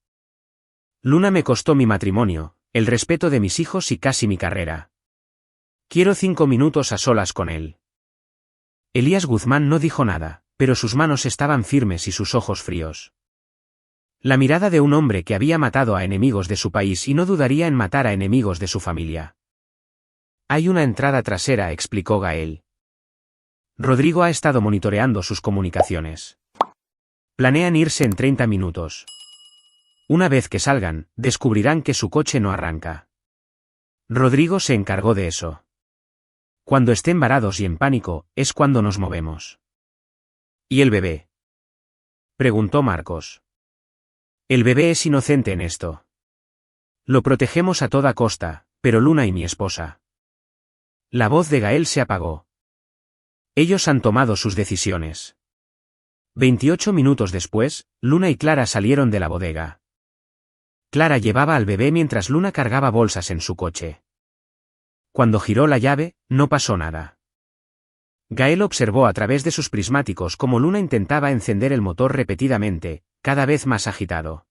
Luna me costó mi matrimonio, el respeto de mis hijos y casi mi carrera. Quiero 5 minutos a solas con él. Elías Guzmán no dijo nada, pero sus manos estaban firmes y sus ojos fríos. La mirada de un hombre que había matado a enemigos de su país y no dudaría en matar a enemigos de su familia. Hay una entrada trasera, explicó Gael. Rodrigo ha estado monitoreando sus comunicaciones. Planean irse en 30 minutos. Una vez que salgan, descubrirán que su coche no arranca. Rodrigo se encargó de eso. Cuando estén varados y en pánico, es cuando nos movemos. ¿Y el bebé?, preguntó Marcos. El bebé es inocente en esto. Lo protegemos a toda costa, pero Luna y mi esposa. La voz de Gael se apagó. Ellos han tomado sus decisiones. 28 minutos después, Luna y Clara salieron de la bodega. Clara llevaba al bebé mientras Luna cargaba bolsas en su coche. Cuando giró la llave, no pasó nada. Gael observó a través de sus prismáticos cómo Luna intentaba encender el motor repetidamente, cada vez más agitado.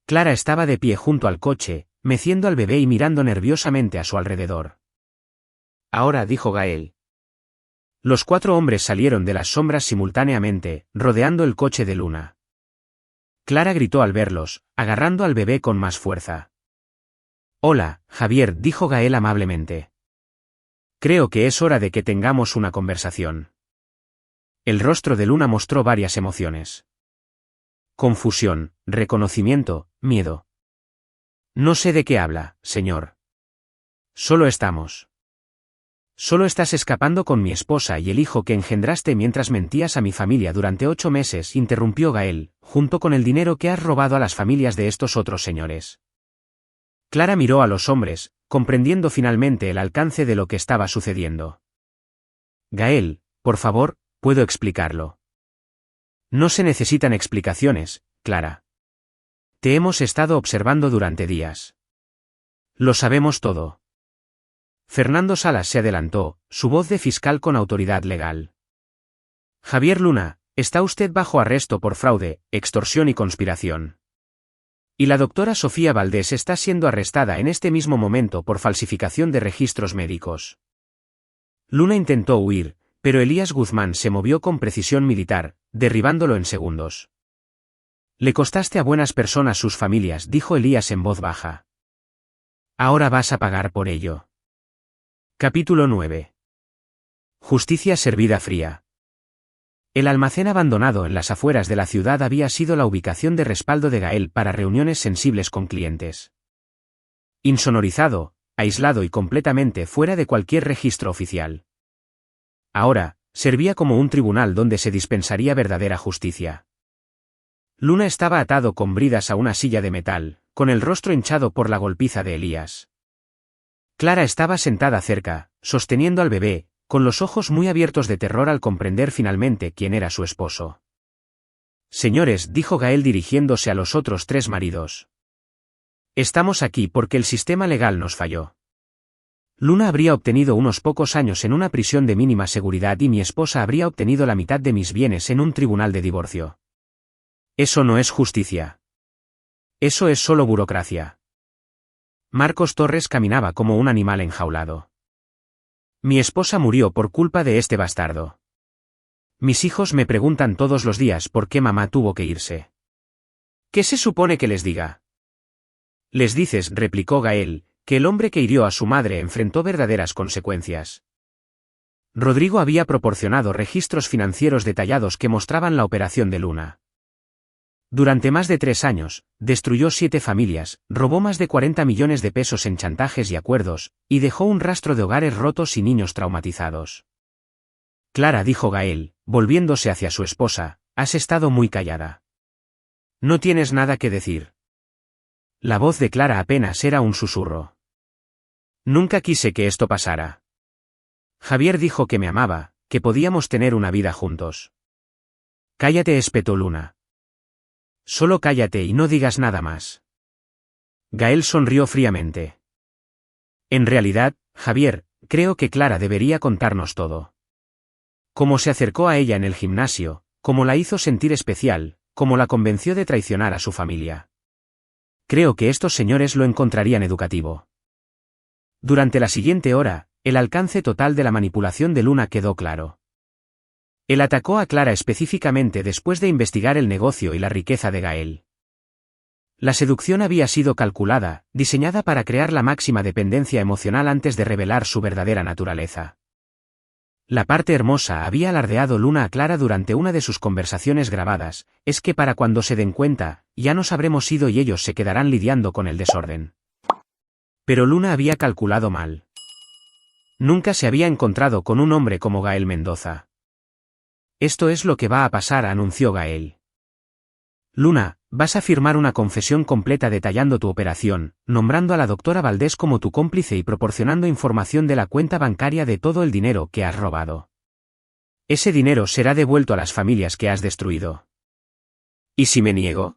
Clara estaba de pie junto al coche, meciendo al bebé y mirando nerviosamente a su alrededor. Ahora, dijo Gael. Los 4 hombres salieron de las sombras simultáneamente, rodeando el coche de Luna. Clara gritó al verlos, agarrando al bebé con más fuerza. Hola, Javier, dijo Gael amablemente. Creo que es hora de que tengamos una conversación. El rostro de Luna mostró varias emociones. Confusión, reconocimiento, miedo. No sé de qué habla, señor. Solo estás escapando con mi esposa y el hijo que engendraste mientras mentías a mi familia durante 8 meses, interrumpió Gael, junto con el dinero que has robado a las familias de estos otros señores. Clara miró a los hombres, comprendiendo finalmente el alcance de lo que estaba sucediendo. Gael, por favor, puedo explicarlo. No se necesitan explicaciones, Clara. Te hemos estado observando durante días. Lo sabemos todo. Fernando Salas se adelantó, su voz de fiscal con autoridad legal. Javier Luna, está usted bajo arresto por fraude, extorsión y conspiración. Y la doctora Sofía Valdés está siendo arrestada en este mismo momento por falsificación de registros médicos. Luna intentó huir, pero Elías Guzmán se movió con precisión militar, derribándolo en segundos. Le costaste a buenas personas sus familias, dijo Elías en voz baja. Ahora vas a pagar por ello. Capítulo 9. Justicia servida fría. El almacén abandonado en las afueras de la ciudad había sido la ubicación de respaldo de Gael para reuniones sensibles con clientes. Insonorizado, aislado y completamente fuera de cualquier registro oficial. Ahora, servía como un tribunal donde se dispensaría verdadera justicia. Luna estaba atado con bridas a una silla de metal, con el rostro hinchado por la golpiza de Elías. Clara estaba sentada cerca, sosteniendo al bebé, con los ojos muy abiertos de terror al comprender finalmente quién era su esposo. Señores, dijo Gael dirigiéndose a los otros 3 maridos. Estamos aquí porque el sistema legal nos falló. Luna habría obtenido unos pocos años en una prisión de mínima seguridad y mi esposa habría obtenido la mitad de mis bienes en un tribunal de divorcio. Eso no es justicia. Eso es solo burocracia. Marcos Torres caminaba como un animal enjaulado. Mi esposa murió por culpa de este bastardo. Mis hijos me preguntan todos los días por qué mamá tuvo que irse. ¿Qué se supone que les diga? Les dices, replicó Gael, que el hombre que hirió a su madre enfrentó verdaderas consecuencias. Rodrigo había proporcionado registros financieros detallados que mostraban la operación de Luna. Durante más de 3 años, destruyó 7 familias, robó más de 40 millones de pesos en chantajes y acuerdos, y dejó un rastro de hogares rotos y niños traumatizados. Clara, dijo Gael, volviéndose hacia su esposa, has estado muy callada. No tienes nada que decir. La voz de Clara apenas era un susurro. Nunca quise que esto pasara. Javier dijo que me amaba, que podíamos tener una vida juntos. Cállate, espetó Luna. Solo cállate y no digas nada más. Gael sonrió fríamente. En realidad, Javier, creo que Clara debería contarnos todo. Cómo se acercó a ella en el gimnasio, cómo la hizo sentir especial, cómo la convenció de traicionar a su familia. Creo que estos señores lo encontrarían educativo. Durante la siguiente hora, el alcance total de la manipulación de Luna quedó claro. Él atacó a Clara específicamente después de investigar el negocio y la riqueza de Gael. La seducción había sido calculada, diseñada para crear la máxima dependencia emocional antes de revelar su verdadera naturaleza. La parte hermosa, había alardeado Luna a Clara durante una de sus conversaciones grabadas, es que para cuando se den cuenta, ya nos habremos ido y ellos se quedarán lidiando con el desorden. Pero Luna había calculado mal. Nunca se había encontrado con un hombre como Gael Mendoza. Esto es lo que va a pasar, anunció Gael. Luna, vas a firmar una confesión completa detallando tu operación, nombrando a la doctora Valdés como tu cómplice y proporcionando información de la cuenta bancaria de todo el dinero que has robado. Ese dinero será devuelto a las familias que has destruido. ¿Y si me niego?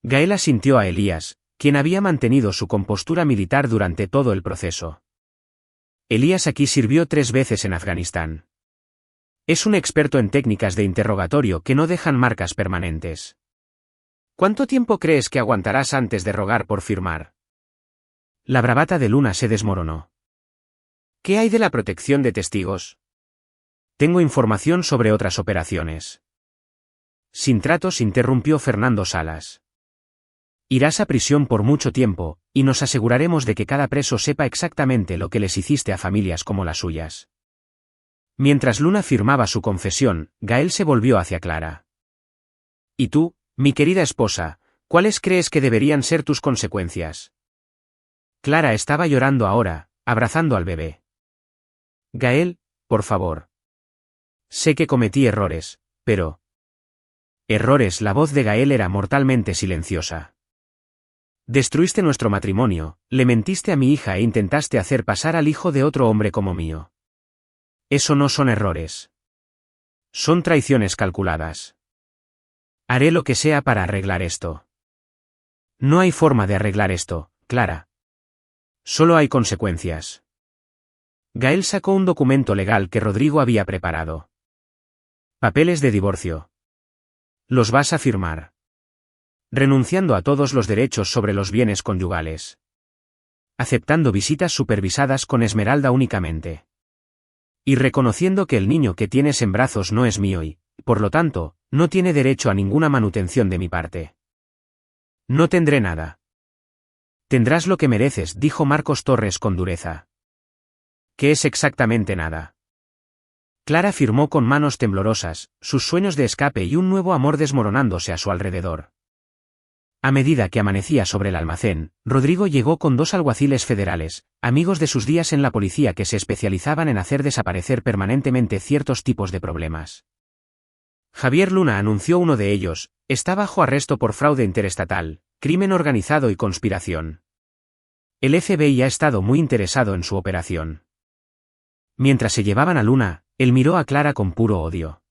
Gael asintió a Elías, quien había mantenido su compostura militar durante todo el proceso. Elías aquí sirvió 3 veces en Afganistán. Es un experto en técnicas de interrogatorio que no dejan marcas permanentes. ¿Cuánto tiempo crees que aguantarás antes de rogar por firmar? La bravata de Luna se desmoronó. ¿Qué hay de la protección de testigos? Tengo información sobre otras operaciones. Sin tratos, interrumpió Fernando Salas. Irás a prisión por mucho tiempo, y nos aseguraremos de que cada preso sepa exactamente lo que les hiciste a familias como las suyas. Mientras Luna firmaba su confesión, Gael se volvió hacia Clara. ¿Y tú, mi querida esposa, cuáles crees que deberían ser tus consecuencias? Clara estaba llorando ahora, abrazando al bebé. Gael, por favor. Sé que cometí errores, pero... Errores. La voz de Gael era mortalmente silenciosa. Destruiste nuestro matrimonio, le mentiste a mi hija e intentaste hacer pasar al hijo de otro hombre como mío. Eso no son errores. Son traiciones calculadas. Haré lo que sea para arreglar esto. No hay forma de arreglar esto, Clara. Solo hay consecuencias. Gael sacó un documento legal que Rodrigo había preparado. Papeles de divorcio. Los vas a firmar. Renunciando a todos los derechos sobre los bienes conyugales. Aceptando visitas supervisadas con Esmeralda únicamente. Y reconociendo que el niño que tienes en brazos no es mío y, por lo tanto, no tiene derecho a ninguna manutención de mi parte. No tendré nada. Tendrás lo que mereces, dijo Marcos Torres con dureza. ¿Qué es exactamente nada? Clara firmó con manos temblorosas, sus sueños de escape y un nuevo amor desmoronándose a su alrededor. A medida que amanecía sobre el almacén, Rodrigo llegó con 2 alguaciles federales, amigos de sus días en la policía que se especializaban en hacer desaparecer permanentemente ciertos tipos de problemas. Javier Luna anunció uno de ellos, está bajo arresto por fraude interestatal, crimen organizado y conspiración. El FBI ha estado muy interesado en su operación. Mientras se llevaban a Luna, él miró a Clara con puro odio.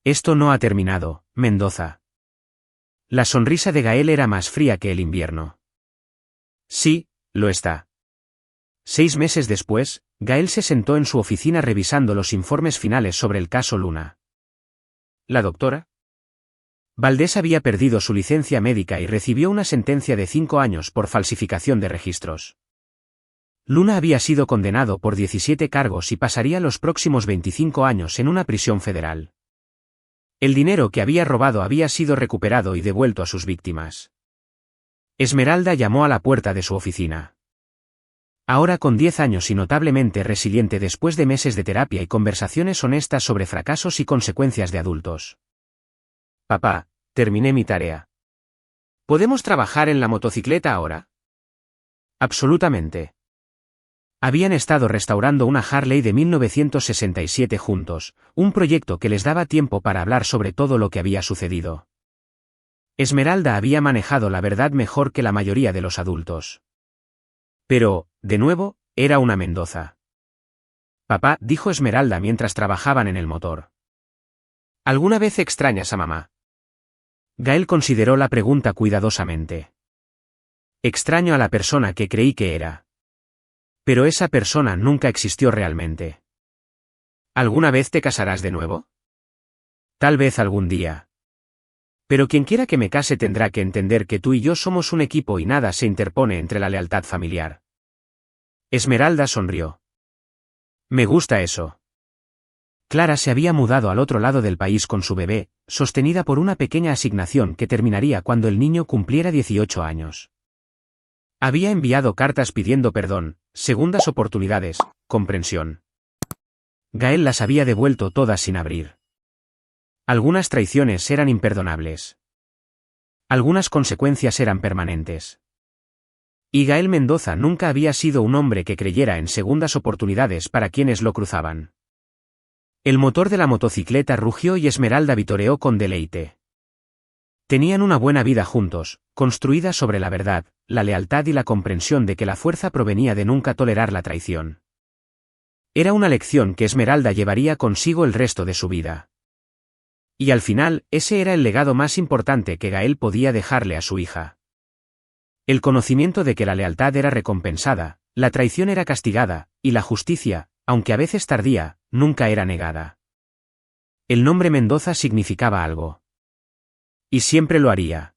Esto no ha terminado, Mendoza. La sonrisa de Gael era más fría que el invierno. Sí, lo está. 6 meses después, Gael se sentó en su oficina revisando los informes finales sobre el caso Luna. ¿La doctora? Valdés había perdido su licencia médica y recibió una sentencia de 5 años por falsificación de registros. Luna había sido condenado por 17 cargos y pasaría los próximos 25 años en una prisión federal. El dinero que había robado había sido recuperado y devuelto a sus víctimas. Esmeralda llamó a la puerta de su oficina. Ahora con 10 años y notablemente resiliente después de meses de terapia y conversaciones honestas sobre fracasos y consecuencias de adultos. Papá, terminé mi tarea. ¿Podemos trabajar en la motocicleta ahora? Absolutamente. Habían estado restaurando una Harley de 1967 juntos, un proyecto que les daba tiempo para hablar sobre todo lo que había sucedido. Esmeralda había manejado la verdad mejor que la mayoría de los adultos. Pero, de nuevo, era una Mendoza. Papá, dijo Esmeralda mientras trabajaban en el motor. ¿Alguna vez extrañas a mamá? Gael consideró la pregunta cuidadosamente. Extraño a la persona que creí que era. Pero esa persona nunca existió realmente. ¿Alguna vez te casarás de nuevo? Tal vez algún día. Pero quien quiera que me case tendrá que entender que tú y yo somos un equipo y nada se interpone entre la lealtad familiar. Esmeralda sonrió. Me gusta eso. Clara se había mudado al otro lado del país con su bebé, sostenida por una pequeña asignación que terminaría cuando el niño cumpliera 18 años. Había enviado cartas pidiendo perdón, segundas oportunidades, comprensión. Gael las había devuelto todas sin abrir. Algunas traiciones eran imperdonables. Algunas consecuencias eran permanentes. Y Gael Mendoza nunca había sido un hombre que creyera en segundas oportunidades para quienes lo cruzaban. El motor de la motocicleta rugió y Esmeralda vitoreó con deleite. Tenían una buena vida juntos, construida sobre la verdad, la lealtad y la comprensión de que la fuerza provenía de nunca tolerar la traición. Era una lección que Esmeralda llevaría consigo el resto de su vida. Y al final, ese era el legado más importante que Gael podía dejarle a su hija. El conocimiento de que la lealtad era recompensada, la traición era castigada, y la justicia, aunque a veces tardía, nunca era negada. El nombre Mendoza significaba algo. Y siempre lo haría.